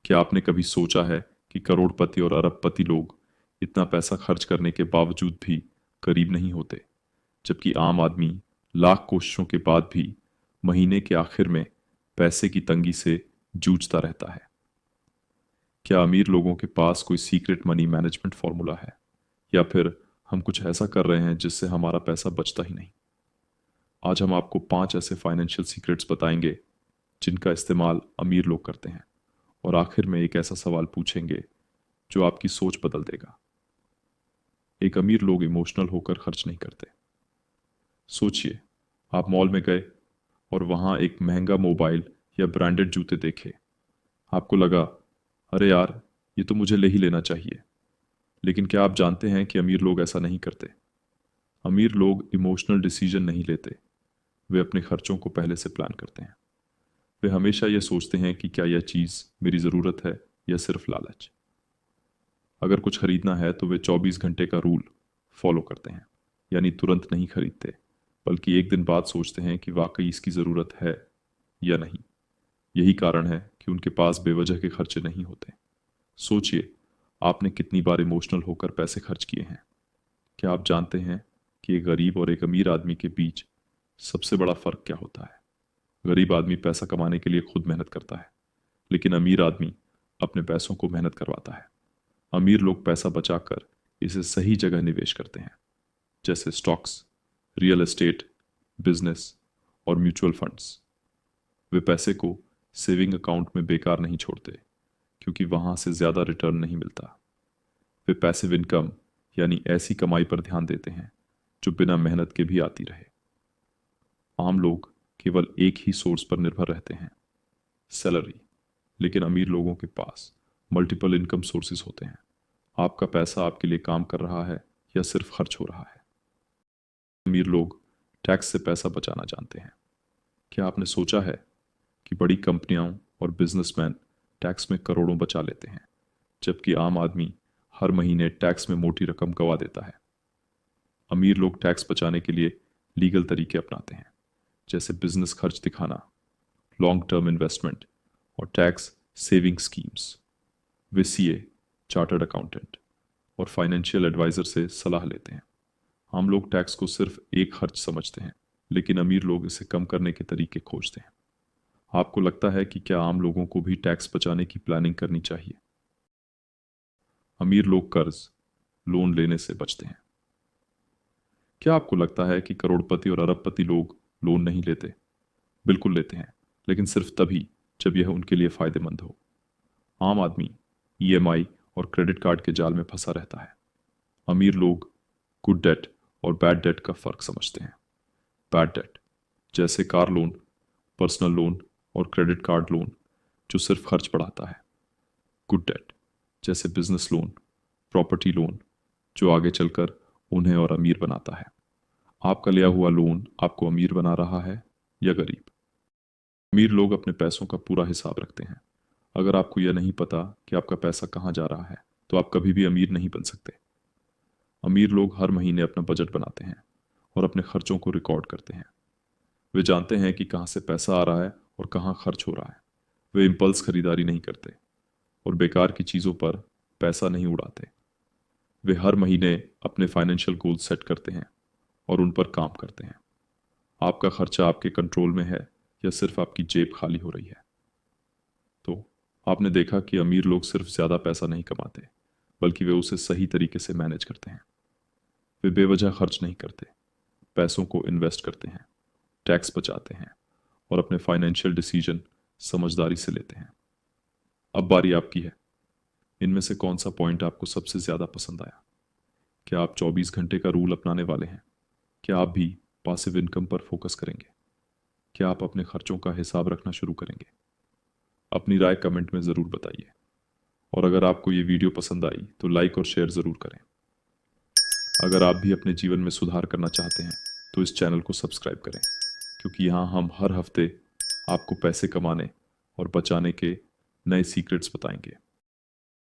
क्या आपने कभी सोचा है कि करोड़पति और अरबपति लोग इतना पैसा खर्च करने के बावजूद भी गरीब नहीं होते, जबकि आम आदमी लाख कोशिशों के बाद भी महीने के आखिर में पैसे की तंगी से जूझता रहता है। क्या अमीर लोगों के पास कोई सीक्रेट मनी मैनेजमेंट फॉर्मूला है, या फिर हम कुछ ऐसा कर रहे हैं जिससे हमारा पैसा बचता ही नहीं? आज हम आपको 5 ऐसे फाइनेंशियल सीक्रेट्स बताएंगे जिनका इस्तेमाल अमीर लोग करते हैं, और आखिर में एक ऐसा सवाल पूछेंगे जो आपकी सोच बदल देगा। एक अमीर लोग इमोशनल होकर खर्च नहीं करते। सोचिए, आप मॉल में गए और वहां एक महंगा मोबाइल या ब्रांडेड जूते देखे। आपको लगा, अरे यार, ये तो मुझे ले ही लेना चाहिए। लेकिन क्या आप जानते हैं कि अमीर लोग ऐसा नहीं करते? अमीर लोग इमोशनल डिसीजन नहीं लेते, वे अपने खर्चों को पहले से प्लान करते हैं। वे हमेशा यह सोचते हैं कि क्या यह चीज़ मेरी ज़रूरत है या सिर्फ लालच। अगर कुछ खरीदना है तो वे 24 घंटे का रूल फॉलो करते हैं, यानी तुरंत नहीं खरीदते, बल्कि एक दिन बाद सोचते हैं कि वाकई इसकी ज़रूरत है या नहीं। यही कारण है कि उनके पास बेवजह के खर्चे नहीं होते। सोचिए, आपने कितनी बार इमोशनल होकर पैसे खर्च किए हैं। क्या आप जानते हैं कि एक गरीब और एक अमीर आदमी के बीच सबसे बड़ा फर्क क्या होता है? गरीब आदमी पैसा कमाने के लिए खुद मेहनत करता है, लेकिन अमीर आदमी अपने पैसों को मेहनत करवाता है। अमीर लोग पैसा बचाकर इसे सही जगह निवेश करते हैं, जैसे स्टॉक्स, रियल एस्टेट, बिजनेस और म्यूचुअल फंड्स। वे पैसे को सेविंग अकाउंट में बेकार नहीं छोड़ते, क्योंकि वहां से ज्यादा रिटर्न नहीं मिलता। वे पैसिव इनकम, यानी ऐसी कमाई पर ध्यान देते हैं जो बिना मेहनत के भी आती रहे। आम लोग केवल एक ही सोर्स पर निर्भर रहते हैं, सैलरी। लेकिन अमीर लोगों के पास मल्टीपल इनकम सोर्सेज होते हैं। आपका पैसा आपके लिए काम कर रहा है या सिर्फ खर्च हो रहा है? अमीर लोग टैक्स से पैसा बचाना जानते हैं। क्या आपने सोचा है कि बड़ी कंपनियां और बिजनेसमैन टैक्स में करोड़ों बचा लेते हैं, जबकि आम आदमी हर महीने टैक्स में मोटी रकम गवा देता है? अमीर लोग टैक्स बचाने के लिए लीगल तरीके अपनाते हैं, जैसे बिजनेस खर्च दिखाना, लॉन्ग टर्म इन्वेस्टमेंट और टैक्स सेविंग स्कीम्स। वे सीए, चार्टर्ड अकाउंटेंट और फाइनेंशियल एडवाइजर से सलाह लेते हैं। हम लोग टैक्स को सिर्फ एक खर्च समझते हैं, लेकिन अमीर लोग इसे कम करने के तरीके खोजते हैं। आपको लगता है कि क्या आम लोगों को भी टैक्स बचाने की प्लानिंग करनी चाहिए? अमीर लोग कर्ज, लोन लेने से बचते हैं। क्या आपको लगता है कि करोड़पति और अरबपति लोग लोन नहीं लेते? बिल्कुल लेते हैं, लेकिन सिर्फ तभी जब यह उनके लिए फायदेमंद हो। आम आदमी ईएमआई और क्रेडिट कार्ड के जाल में फंसा रहता है। अमीर लोग गुड डेट और बैड डेट का फर्क समझते हैं। बैड डेट, जैसे कार लोन, पर्सनल लोन और क्रेडिट कार्ड लोन, जो सिर्फ खर्च बढ़ाता है। गुड डेट, जैसे बिजनेस लोन, प्रॉपर्टी लोन, जो आगे चलकर उन्हें और अमीर बनाता है। आपका लिया हुआ लोन आपको अमीर बना रहा है या गरीब? अमीर लोग अपने पैसों का पूरा हिसाब रखते हैं। अगर आपको यह नहीं पता कि आपका पैसा कहाँ जा रहा है, तो आप कभी भी अमीर नहीं बन सकते। अमीर लोग हर महीने अपना बजट बनाते हैं और अपने खर्चों को रिकॉर्ड करते हैं। वे जानते हैं कि कहाँ से पैसा आ रहा है और कहाँ खर्च हो रहा है। वे इम्पल्स खरीदारी नहीं करते और बेकार की चीज़ों पर पैसा नहीं उड़ाते। वे हर महीने अपने फाइनेंशियल गोल सेट करते हैं और उन पर काम करते हैं। आपका खर्चा आपके कंट्रोल में है या सिर्फ आपकी जेब खाली हो रही है? तो आपने देखा कि अमीर लोग सिर्फ ज़्यादा पैसा नहीं कमाते, बल्कि वे उसे सही तरीके से मैनेज करते हैं। वे बेवजह खर्च नहीं करते, पैसों को इन्वेस्ट करते हैं, टैक्स बचाते हैं और अपने फाइनेंशियल डिसीजन समझदारी से लेते हैं। अब बारी आपकी है। इनमें से कौन सा पॉइंट आपको सबसे ज़्यादा पसंद आया? क्या आप 24 घंटे का रूल अपनाने वाले हैं? क्या आप भी पासिव इनकम पर फोकस करेंगे? क्या आप अपने खर्चों का हिसाब रखना शुरू करेंगे? अपनी राय कमेंट में ज़रूर बताइए, और अगर आपको ये वीडियो पसंद आई तो लाइक और शेयर ज़रूर करें। अगर आप भी अपने जीवन में सुधार करना चाहते हैं तो इस चैनल को सब्सक्राइब करें, क्योंकि यहाँ हम हर हफ्ते आपको पैसे कमाने और बचाने के नए सीक्रेट्स बताएंगे।